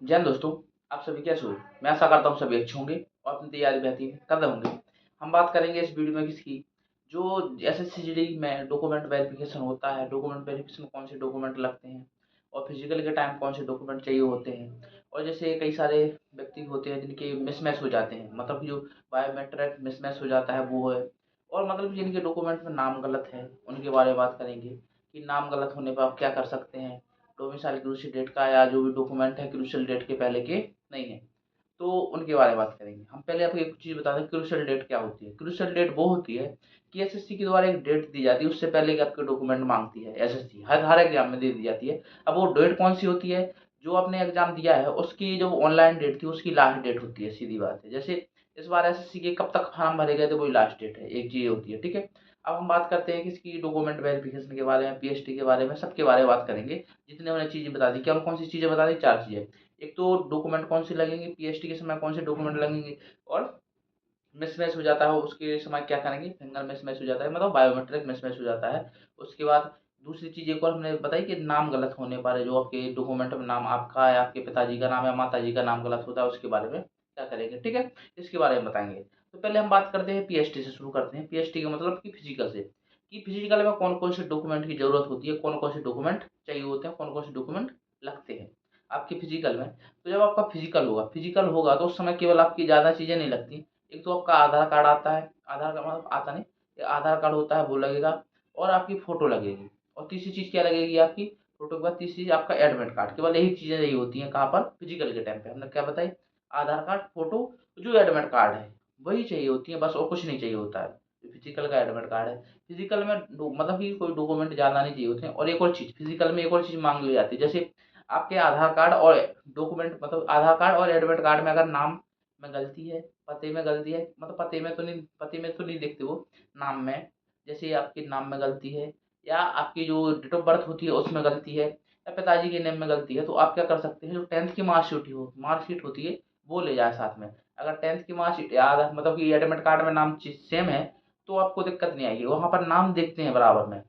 जय हिंद दोस्तों। आप सभी कैसे हो? मैं आशा करता हूँ सभी अच्छे होंगे और अपनी तैयारी बेहतरीन कर रहे होंगे। हम बात करेंगे इस वीडियो में किसकी, जो एसएससी में डॉक्यूमेंट वेरिफिकेशन होता है। डॉक्यूमेंट वेरिफिकेशन में कौन से डॉक्यूमेंट लगते हैं और फिजिकल के टाइम कौन से डॉक्यूमेंट चाहिए होते हैं। और जैसे कई सारे व्यक्ति होते हैं जिनके मिसमैच हो जाते हैं, मतलब जो बायोमेट्रिक मिसमैच हो जाता है वो है। और मतलब जिनके डॉक्यूमेंट में नाम गलत है उनके बारे में बात करेंगे कि नाम गलत होने पर आप क्या कर सकते हैं। डोमिसाइल क्रूशियल डेट का या जो भी डॉक्यूमेंट है क्रूशियल डेट के पहले के नहीं है, तो उनके बारे में बात करेंगे। हम पहले आपको एक चीज़ बता दें, क्रूशियल डेट क्या होती है। क्रूशियल डेट वो होती है कि एसएससी के द्वारा एक डेट दी जाती है, उससे पहले कि आपके डॉक्यूमेंट मांगती है एसएससी। हर हर एग्जाम में दे दी जाती है। अब वो डेट कौन सी होती है, जो आपने एग्जाम दिया है उसकी जो ऑनलाइन डेट थी उसकी लास्ट डेट होती है। सीधी बात है, जैसे इस बार एसएससी के कब तक फॉर्म भरे गए थे वही लास्ट डेट है, एक चीज़ होती है। ठीक है। अब हम बात करते हैं कि इसकी डॉक्यूमेंट वेरिफिकेशन के बारे में, पीएचडी के बारे में, सबके बारे में बात करेंगे। जितने मैंने चीज़ें बता दी, क्या कौन सी चीज़ें बता दी, चार चीज़ें। एक तो डॉक्यूमेंट कौन से लगेंगे, पीएचडी के समय कौन से डॉक्यूमेंट लगेंगे, और मिसमैच हो जाता है उसके समय क्या करेंगे, फिंगर मिसमैच हो जाता है मतलब बायोमेट्रिक मिसमैच हो जाता है। उसके बाद दूसरी चीज़ एक और हमने बताई कि नाम गलत होने पर, जो आपके डॉक्यूमेंट में नाम आपका या आपके पिताजी का नाम या माताजी का नाम गलत होता है, उसके बारे में क्या करेंगे। ठीक है, इसके बारे में बताएंगे। तो पहले हम बात करते हैं पीएचडी से, शुरू करते हैं पीएचडी का मतलब कि फिजिकल से, कि फिजिकल में कौन कौन से डॉक्यूमेंट की जरूरत होती है, कौन कौन से डॉक्यूमेंट चाहिए होते हैं, कौन कौन से डॉक्यूमेंट लगते हैं आपके फिजिकल में। तो जब आपका फिजिकल होगा तो उस समय केवल आपकी ज़्यादा चीज़ें नहीं लगती। एक तो आपका आधार कार्ड आता है, आधार कार्ड मतलब आता नहीं, ये आधार कार्ड होता है वो लगेगा, और आपकी फ़ोटो लगेगी। और तीसरी चीज़ क्या लगेगी, आपकी फ़ोटो के बाद तीसरी चीज़ आपका एडमिट कार्ड। केवल यही चीज़ें नहीं होती हैं कहाँ पर, फिजिकल के टाइम पे हमने क्या बताई, आधार कार्ड, फ़ोटो, जो एडमिट कार्ड है वही चाहिए होती है बस, और कुछ नहीं चाहिए होता है। फिजिकल का एडमिट कार्ड है। फिजिकल में मतलब कि कोई डॉक्यूमेंट ज़्यादा नहीं चाहिए होते हैं। और एक और चीज़ फिजिकल में, एक और चीज़ मांग ली जाती है, जैसे आपके आधार कार्ड और डॉक्यूमेंट, मतलब आधार कार्ड और एडमिट कार्ड में अगर नाम में गलती है, पते में गलती है, मतलब पते में तो नहीं देखते वो, नाम में, जैसे आपके नाम में गलती है, या आपकी जो डेट ऑफ बर्थ होती है उसमें गलती है, या पिताजी के नेम में गलती है, तो आप क्या कर सकते हैं, जो 10th की मार्कशीट होती है वो ले जाए साथ में। अगर 10th की मार्कशीट याद मतलब कि एडमिट कार्ड में नाम सेम है तो आपको दिक्कत नहीं आएगी, वहाँ पर नाम देखते हैं बराबर में।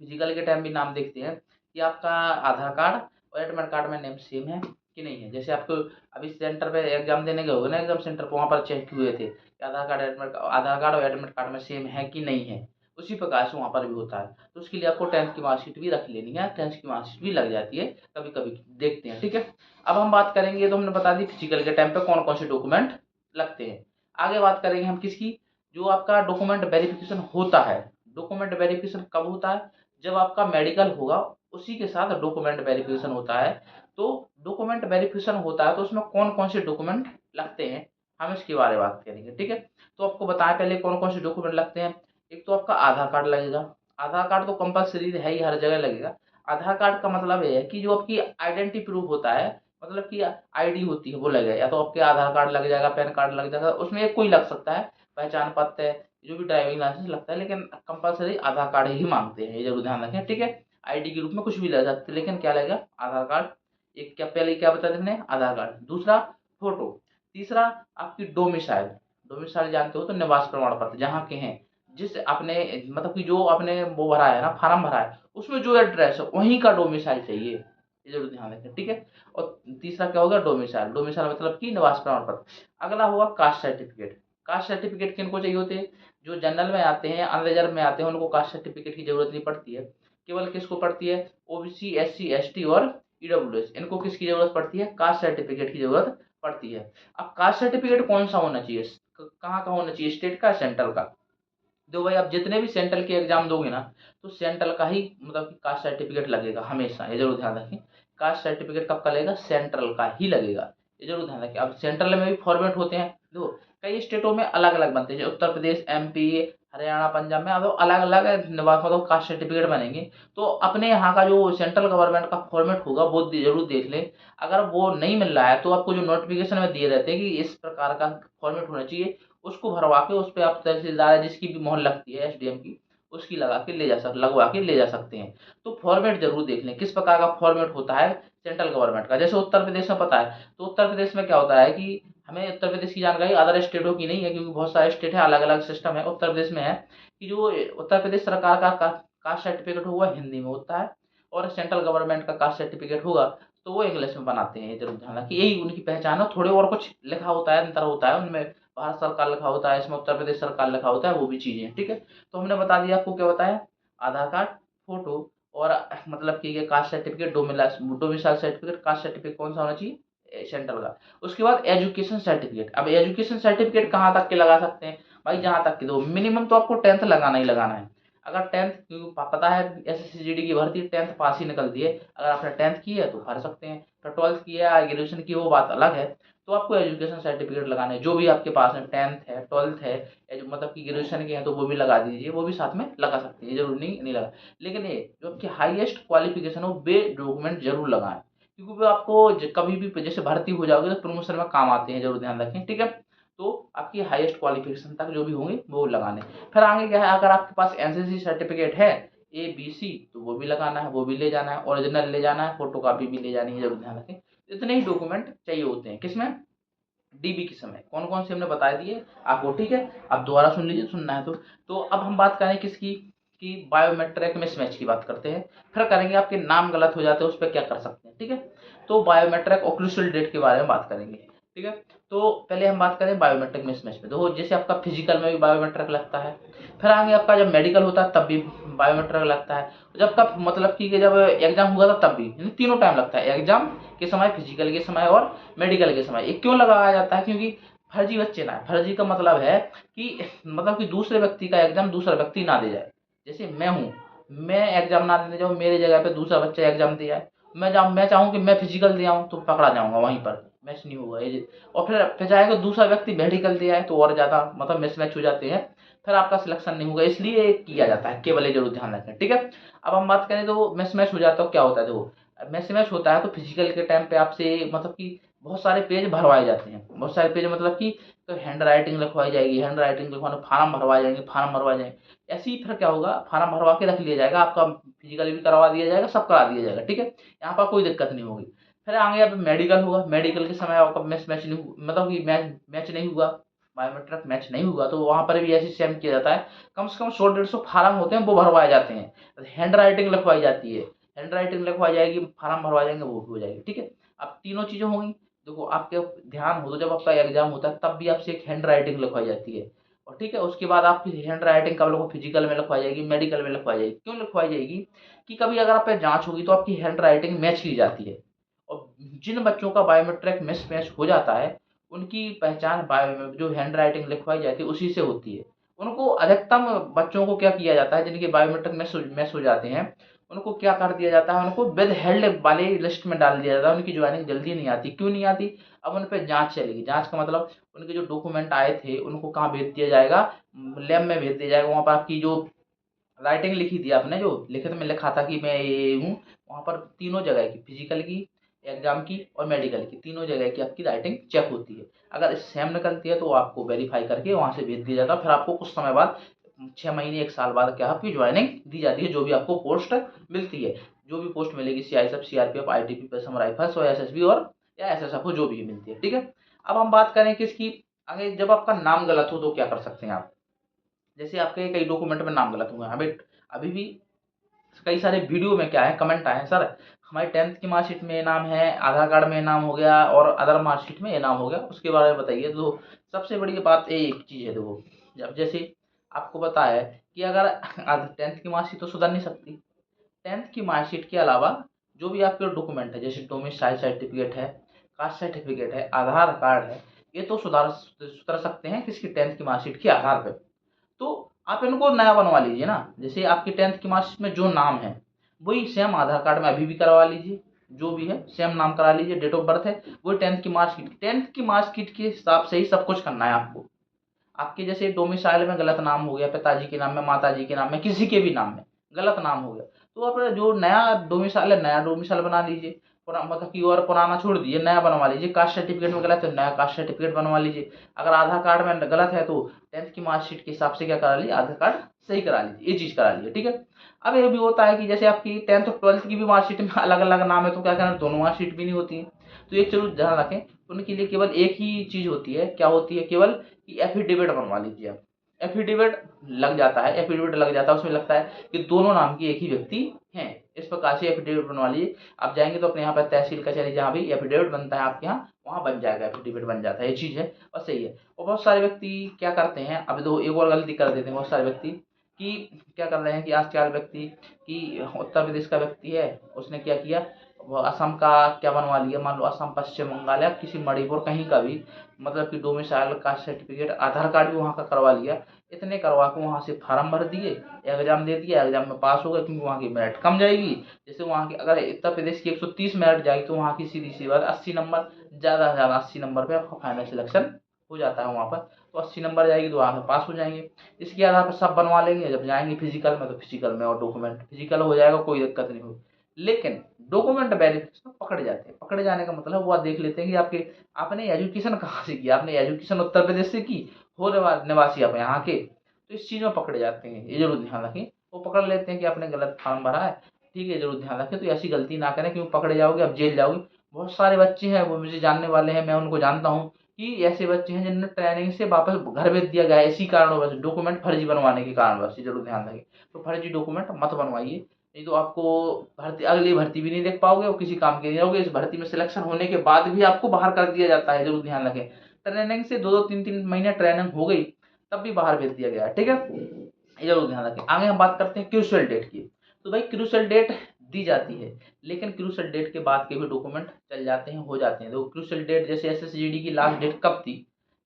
फिजिकल के टाइम भी नाम देखते हैं कि आपका आधार कार्ड और एडमिट कार्ड में नेम सेम है कि नहीं है। जैसे आपको अभी सेंटर पे एग्जाम देने गए होगे ना, एग्जाम सेंटर पर, वहाँ पर चेक हुए थे कि आधार कार्ड और एडमिट कार्ड में सेम है कि नहीं है। उसी प्रकार से वहाँ पर भी होता है। तो उसके लिए आपको 10th की मार्कशीट भी रख लेनी है, 10th की मार्कशीट भी लग जाती है कभी कभी, देखते हैं। ठीक है। अब हम बात करेंगे, तो हमने बता दी फिजिकल के टाइम पे कौन कौन से डॉक्यूमेंट लगते हैं। आगे बात करेंगे हम किसकी, जो आपका डॉक्यूमेंट वेरिफिकेशन होता है। डॉक्यूमेंट वेरिफिकेशन कब होता है, जब आपका मेडिकल होगा उसी के साथ डॉक्यूमेंट वेरिफिकेशन होता है। तो डॉक्यूमेंट वेरिफिकेशन होता है तो उसमें कौन कौन से डॉक्यूमेंट लगते हैं, हम इसके बारे में बात करेंगे। ठीक है। तो आपको बताएं पहले कौन कौन से डॉक्यूमेंट लगते हैं। एक तो आपका आधार कार्ड लगेगा। आधार कार्ड तो कंपलसरी है ही, हर जगह लगेगा। आधार कार्ड का मतलब ये है कि जो आपकी आइडेंटिटी प्रूफ होता है, मतलब कि आईडी होती है वो लगेगा। या तो आपके आधार कार्ड लग जाएगा, पैन कार्ड लग जाएगा, उसमें एक कोई लग सकता है, पहचान पत्र, जो भी ड्राइविंग लाइसेंस लगता है, लेकिन कंपलसरी आधार कार्ड ही मांगते हैं, ये जरूर ध्यान रखें। ठीक है। आईडी के रूप में कुछ भी लग सकते हैं, लेकिन क्या लगेगा, आधार कार्ड। एक क्या पहले क्या बता देने, आधार कार्ड। दूसरा फोटो। तीसरा आपकी डोमिसाइल। डोमिसाइल जानते हो तो निवास प्रमाण पत्र, जहाँ के हैं, जिस आपने मतलब कि जो आपने वो भरा है ना, फार्म भरा है, उसमें जो एड्रेस है वहीं का डोमिसाइल चाहिए, ये जरूर ध्यान रखें। ठीक है। और तीसरा क्या होगा, डोमिसाइल। डोमिसाइल मतलब कि निवास प्रमाण पत्र। अगला होगा कास्ट सर्टिफिकेट। कास्ट सर्टिफिकेट किनको चाहिए होते हैं, जो जनरल में आते हैं, अनरिजर्व में आते हैं, उनको कास्ट सर्टिफिकेट की जरूरत नहीं पड़ती है। केवल किसको पड़ती है, ओबीसी, एससी, एसटी और ईडब्ल्यूएस, इनको किसकी जरूरत पड़ती है, कास्ट सर्टिफिकेट की जरूरत पड़ती है। अब कास्ट सर्टिफिकेट कौन सा होना चाहिए, कहाँ का होना चाहिए, स्टेट का, सेंट्रल का। तो भाई आप जितने भी सेंट्रल के एग्जाम दोगे ना, तो सेंट्रल का ही मतलब कि कास्ट सर्टिफिकेट लगेगा हमेशा, ये जरूर ध्यान रखें। कास्ट सर्टिफिकेट कब का लगेगा, सेंट्रल का ही लगेगा, ये जरूर ध्यान रखें। अब सेंट्रल में भी फॉर्मेट होते हैं, देखो कई स्टेटों में अलग अलग बनते हैं, जैसे उत्तर प्रदेश, एमपी, हरियाणा, पंजाब में, अब अलग अलग निवास मतलब कास्ट सर्टिफिकेट बनेंगे। तो अपने यहाँ का जो सेंट्रल गवर्नमेंट का फॉर्मेट होगा वो जरूर देख लें। अगर वो नहीं मिल रहा है तो आपको जो नोटिफिकेशन में दिए रहते हैं कि इस प्रकार का फॉर्मेट होना चाहिए, उसको भरवा के उस पे आप तहसीलदार जिसकी भी मोहर लगती है एसडीएम की, उसकी लगवा के ले जा सकते हैं। तो फॉर्मेट जरूर देख लें किस प्रकार का फॉर्मेट होता है सेंट्रल गवर्नमेंट का। जैसे उत्तर प्रदेश में पता है, तो उत्तर प्रदेश में क्या होता है कि हमें उत्तर प्रदेश की जानकारी अदर स्टेटों की नहीं है, क्योंकि बहुत सारे स्टेट है, अलग अलग सिस्टम है। उत्तर प्रदेश में है कि जो उत्तर प्रदेश सरकार का कास्ट सर्टिफिकेट होगा हिंदी में होता है, और सेंट्रल गवर्नमेंट का कास्ट सर्टिफिकेट होगा तो वो इंग्लिश में बनाते हैं, जरूर ध्यान रखिए, यही उनकी पहचान है। थोड़े और कुछ लिखा होता है, अंतर होता है उनमें, भारत सरकार लिखा होता है, इसमें उत्तर प्रदेश सरकार लिखा होता है, वो भी चीज़ें हैं, ठीक है। तो हमने बता दिया आपको, क्या बताया, आधार कार्ड, फोटो, और मतलब कि ये caste certificate, domicile certificate, caste certificate कौन सा होना चाहिए, सेंट्रल का। उसके बाद एजुकेशन सर्टिफिकेट। अब एजुकेशन सर्टिफिकेट कहाँ तक के लगा सकते हैं भाई, जहाँ तक के दो, मिनिमम तो आपको 10th लगाना ही लगाना है। अगर 10th, क्योंकि पता है SSC GD की भर्ती 10th पास ही निकलती है, अगर आपने 10th की है तो भर सकते हैं, तो 12th की है या ग्रेजुएशन की, वो बात अलग है। तो आपको एजुकेशन सर्टिफिकेट लगाना है, जो भी आपके पास है, 10th है, 12th है, मतलब कि ग्रेजुएशन के हैं तो वो भी लगा दीजिए, वो भी साथ में लगा सकते हैं, जरूर नहीं लगा। लेकिन ये जो आपकी हाईएस्ट क्वालिफिकेशन हो, वे डॉक्यूमेंट जरूर लगाएं, क्योंकि वो आपको कभी भी जैसे भर्ती हो जाओगे तो प्रमोशन में काम आते हैं, जरूर ध्यान रखें, ठीक है। तो आपकी हाईएस्ट क्वालिफिकेशन तक जो भी होंगे वो लगाने। फिर आगे क्या है, अगर आपके पास NCC सर्टिफिकेट है ABC, तो वो भी लगाना है, वो भी ले जाना है, ओरिजिनल ले जाना है, फोटो कॉपी भी ले जानी है, जरूर ध्यान रखें। इतने ही डॉक्यूमेंट चाहिए होते हैं, किसमें, DB के समय। कौन कौन से हमने बता दिए आपको, ठीक है। अब दोबारा सुन लीजिए, सुनना है तो अब हम बात करें किसकी, कि बायोमेट्रिक मिसमैच की बात करते हैं। फिर करेंगे आपके नाम गलत हो जाते हैं, उस पर क्या कर सकते हैं, ठीक है। तो बायोमेट्रिक ऑक्लूसिव डेट के बारे में बात करेंगे, ठीक है। तो पहले हम बात करें बायोमेट्रिक मिसमैच में। देखो, जैसे आपका फिजिकल में भी बायोमेट्रिक लगता है, फिर आगे आपका जब मेडिकल होता है तब भी बायोमेट्रिक लगता है, जब का मतलब कि जब एग्जाम हुआ था तब भी, यानी तीनों टाइम लगता है, एग्जाम के समय, फिजिकल के समय और मेडिकल के समय। ये क्यों लगाया जाता है, क्योंकि फर्जी बच्चे ना, फर्जी का मतलब है कि मतलब कि दूसरे व्यक्ति का एग्जाम दूसरा व्यक्ति ना दे जाए। जैसे मैं हूँ, मैं एग्जाम ना देने जाऊँ, मेरे जगह पे दूसरा बच्चा एग्जाम दे जाए, मैं चाहूँ कि मैं फिजिकल दे आऊँ, तो पकड़ा जाऊंगा वहीं पर, मैच नहीं होगा ये। और फिर चाहेगा दूसरा व्यक्ति मेडिकल दे आए, तो और ज्यादा मतलब मिसमैच हो जाते हैं, फिर आपका सिलेक्शन नहीं होगा, इसलिए ये किया जाता है, केवल ये जरूर ध्यान रखें, ठीक है। अब हम बात करें तो मिसमैच हो जाता है, क्या होता है, देखो मिसमैच होता है तो फिजिकल के टाइम पे आपसे मतलब कि बहुत सारे पेज भरवाए जाते हैं, बहुत सारे पेज मतलब कि, तो हैंड राइटिंग लिखवाई जाएगी, हैंड राइटिंग लिखवाने फार्म भरवाए जाएंगे, फार्म भरवाए जाएंगे, ऐसे ही फिर क्या होगा, फार्म भरवा के रख लिया जाएगा, आपका फिजिकल भी करवा दिया जाएगा, सब करा दिया जाएगा, ठीक है, यहाँ पर कोई दिक्कत नहीं होगी। फिर आगे अब मेडिकल होगा, मेडिकल के समय आपका मैच नहीं मतलब कि मैच नहीं हुआ, बायोमेट्रिक मैच नहीं हुआ, तो वहां पर भी ऐसे सेम किया जाता है, कम से कम 100-150 फार्म होते हैं, वो भरवाए जाते हैं, हैंड राइटिंग लिखवाई जाती है, हैंड राइटिंग लिखवाई जाएगी, फार्म भरवा जाएंगे, वो भी हो जाएगी, ठीक है। अब तीनों चीजें होंगी। देखो, आपके ध्यान हो तो जब आपका एग्जाम होता है तब भी आपसे एक हैंड राइटिंग लिखवाई जाती है, और ठीक है, उसके बाद आपकी हैंड राइटिंग कब लोगों फिजिकल में लिखवाई जाएगी, मेडिकल में लिखवाई जाएगी, क्यों लिखवाई जाएगी, कि कभी अगर आप पे जांच होगी तो आपकी हैंड राइटिंग मैच की जाती है, और जिन बच्चों का बायोमेट्रिक मिसमैच हो जाता है, उनकी पहचान बायो जो हैंड राइटिंग लिखवाई जाती है उसी से होती है। उनको अधिकतम बच्चों को क्या किया जाता है, जिनके बायोमेट्रिक मिस हो जाते हैं, उनको क्या कर दिया जाता है, उनको विद हेल्ड वाले लिस्ट में डाल दिया जाता है, उनकी ज्वाइनिंग जल्दी नहीं आती, क्यों नहीं आती, अब उन पर जांच चलेगी, जांच का मतलब उनके जो डॉक्यूमेंट आए थे उनको कहाँ भेज दिया जाएगा, लैब में भेज दिया जाएगा, वहाँ पर आपकी जो राइटिंग लिखी थी आपने, जो लिखित में लिखा था कि मैं ये हूँ, वहाँ पर तीनों जगह की, फिजिकल की, एग्जाम की और मेडिकल की, तीनों जगह की आपकी राइटिंग चेक होती है। अगर सेम निकलती है तो आपको वेरीफाई करके वहाँ से भेज दिया जाता है, फिर आपको कुछ समय बाद, 6 महीने 1 साल बाद क्या आपकी ज्वाइनिंग दी जाती है, जो भी आपको पोस्ट मिलती है, जो भी पोस्ट मिलेगी, CISF, CRPF, ITP, Assam rifles और SSB और या SSF जो भी मिलती है, ठीक है। अब हम बात करें किसकी, आगे जब आपका नाम गलत हो तो क्या कर सकते हैं आप, जैसे आपके कई डॉक्यूमेंट में नाम गलत हुए हैं, अभी अभी भी कई सारे वीडियो में क्या है, कमेंट आए हैं, सर हमारी 10th की मार्कशीट में ये नाम है, आधार कार्ड में ये नाम हो गया और अदर मार्कशीट में ये नाम हो गया, उसके बारे में बताइए। तो सबसे बड़ी बात एक चीज़ है, देखो जब जैसे आपको पता है कि अगर 10th की मार्कशीट तो सुधर नहीं सकती, 10th की मार्कशीट के अलावा जो भी आपके डॉक्यूमेंट है, जैसे डोमिसाइल सर्टिफिकेट है, कास्ट सर्टिफिकेट है, आधार कार्ड है, ये तो सुधर सकते हैं किसकी, 10th की मार्कशीट के आधार पर। तो आप इनको नया बनवा लीजिए ना, जैसे आपकी 10th की मार्कशीट में जो नाम है वही सेम आधार कार्ड में अभी भी करवा लीजिए, जो भी है सेम नाम करा लीजिए, डेट ऑफ बर्थ है वही 10th की मार्कशीट के हिसाब से ही सब कुछ करना है आपको। आपके जैसे डोमिसाइल में गलत नाम हो गया, पिताजी के नाम में, माताजी के नाम में, किसी के भी नाम में गलत नाम हो गया, तो आप जो नया डोमिसाइल है, नया डोमिसाइल बना लीजिए, मतलब कि और पुराना छोड़ दीजिए, नया बनवा लीजिए। कास्ट सर्टिफिकेट में गलत है, नया कास्ट सर्टिफिकेट बनवा लीजिए। अगर आधार कार्ड में गलत है तो 10th की मार्कशीट के हिसाब से क्या करा लीजिए, आधार कार्ड सही करा लीजिए, ये चीज़ करा लीजिए, ठीक है। अब ये भी होता है कि जैसे आपकी 10th और 12th की भी मार्कशीट में अलग अलग नाम है, तो क्या करना, दोनों मार्कशीट भी नहीं होती है, तो एक जरूर ध्यान रखें, उनके लिए केवल एक ही चीज़ होती है, क्या होती है, केवल कि एफिडेविट बनवा लीजिए आप। एफिडेविट लग जाता है, एफिडेविट लग जाता है, उसमें लगता है कि दोनों नाम की एक ही व्यक्ति हैं, इस प्रकार से एफिडेविट बनवा लीजिए। आप जाएंगे तो अपने यहाँ पर तहसील कचहरी जहाँ भी एफिडेविट बनता है आपके यहाँ, वहाँ बन जाएगा, एफिडेविट बन जाता है, ये चीज़ है और सही है। और बहुत सारे व्यक्ति क्या करते हैं, अब दो एक और गलती कर देते हैं बहुत सारे व्यक्ति कि क्या कर रहे हैं कि आजकल व्यक्ति कि उत्तर प्रदेश का व्यक्ति है, उसने क्या किया, वो असम का क्या बनवा लिया, मान लो असम, पश्चिम बंगाल या किसी मणिपुर कहीं का भी, मतलब कि डोमिसाइल का सर्टिफिकेट, आधार कार्ड भी वहाँ का करवा लिया। इतने करवा के वहाँ से फार्म भर दिए, एग्जाम दे दिया, एग्जाम में पास हो गए, क्योंकि वहाँ की मेरिट कम जाएगी। जैसे वहाँ की अगर उत्तर प्रदेश की 130 मेरिट जाएगी तो वहाँ की सीधी सी बात 80 नंबर, ज़्यादा से ज़्यादा 80 नंबर पे आपका फाइनल सिलेक्शन हो जाता है वहाँ पर। तो 80 नंबर जाएगी तो वहाँ पे पास हो जाएंगे। इसके आधार पर सब बनवा लेंगे। जब जाएंगे फिजिकल में तो फिजिकल में और डॉक्यूमेंट फिजिकल हो जाएगा, कोई दिक्कत नहीं होगी। लेकिन डॉक्यूमेंट वेरिफिकेशन पकड़े जाते हैं। पकड़े जाने का मतलब वो देख लेते हैं कि आपके आपने एजुकेशन कहाँ से की, आपने एजुकेशन उत्तर प्रदेश से की, हो निवासी आप यहाँ के, तो इस चीज़ में पकड़े जाते हैं। ये जरूर ध्यान रखें, वो पकड़ लेते हैं कि आपने गलत फॉर्म भरा है, ठीक है, जरूर ध्यान रखें। तो ऐसी गलती ना करें, क्योंकि पकड़े जाओगे अब जेल जाओगे। बहुत सारे बच्चे हैं, वो मुझे जानने वाले हैं, मैं उनको जानता हूँ कि ऐसे बच्चे हैं जिन्हें ट्रेनिंग से वापस घर भेज दिया गया है इसी कारणवश, डॉक्यूमेंट फर्जी बनवाने के कारणवश। ये जरूर ध्यान रखें। तो फर्जी डॉक्यूमेंट मत बनवाइए, नहीं तो आपको भर्ती, अगली भर्ती भी नहीं देख पाओगे और किसी काम के नहीं रहोगे। इस भर्ती में सिलेक्शन होने के बाद भी आपको बाहर कर दिया जाता है, जरूर ध्यान रखें। ट्रेनिंग से 2-2 3-3 महीने ट्रेनिंग हो गई तब भी बाहर भेज दिया गया है, ठीक है, ये जरूर ध्यान रखें। आगे हम बात करते हैं क्रूशियल डेट की। तो भाई क्रूशियल डेट दी जाती है, लेकिन क्रूशियल डेट के बाद के भी डॉक्यूमेंट चल जाते हैं, हो जाते हैं। तो क्रूशियल डेट जैसे एसएसजीडी की लास्ट डेट कब थी,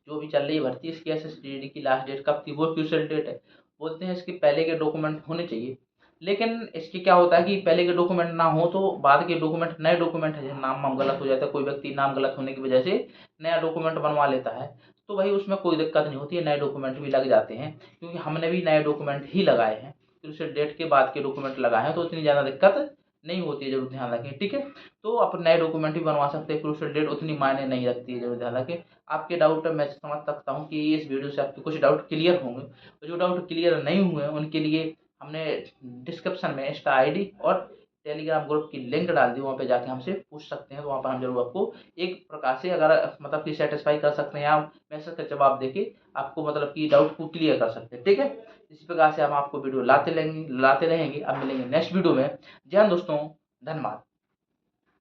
जो भी चल रही है भर्ती, इसकी एसएसजीडी की लास्ट डेट कब थी, वो क्रूशियल डेट है। बोलते हैं इसके पहले के डॉक्यूमेंट होने चाहिए, लेकिन इसके क्या होता है कि पहले के डॉक्यूमेंट ना हो तो बाद के डॉक्यूमेंट, नए डॉक्यूमेंट है, जैसे नाम वाम गलत हो जाता है, कोई व्यक्ति नाम गलत होने की वजह से नया डॉक्यूमेंट बनवा लेता है, तो भाई उसमें कोई दिक्कत नहीं होती है, नए डॉक्यूमेंट भी लग जाते हैं। क्योंकि हमने भी नए डॉक्यूमेंट ही लगाए हैं, तो उस डेट के बाद के डॉक्यूमेंट लगाए हैं, तो इतनी ज़्यादा दिक्कत नहीं होती है, जरूर ध्यान रखें, ठीक है। तो आप नए डॉक्यूमेंट भी बनवा सकते हैं, क्रूशियल डेट उतनी मायने नहीं रखती है, जरूर ध्यान रखें। आपके डाउट मैं समझ सकता हूँ कि इस वीडियो से आपके कुछ डाउट क्लियर होंगे, और जो डाउट क्लियर नहीं हुए उनके लिए हमने डिस्क्रिप्शन में इंस्टा आईडी और टेलीग्राम ग्रुप की लिंक डाल दी, वहाँ पे जाके हमसे पूछ सकते हैं। तो वहाँ पर हम जरूर आपको एक प्रकार से अगर मतलब कि सेटिस्फाई कर सकते हैं, आप मैसेज का जवाब देके आपको मतलब कि डाउट को क्लियर कर सकते हैं, ठीक है। इसी प्रकार से हम आपको वीडियो लाते रहेंगे। अब मिलेंगे नेक्स्ट वीडियो में। जय हिंद दोस्तों, धन्यवाद।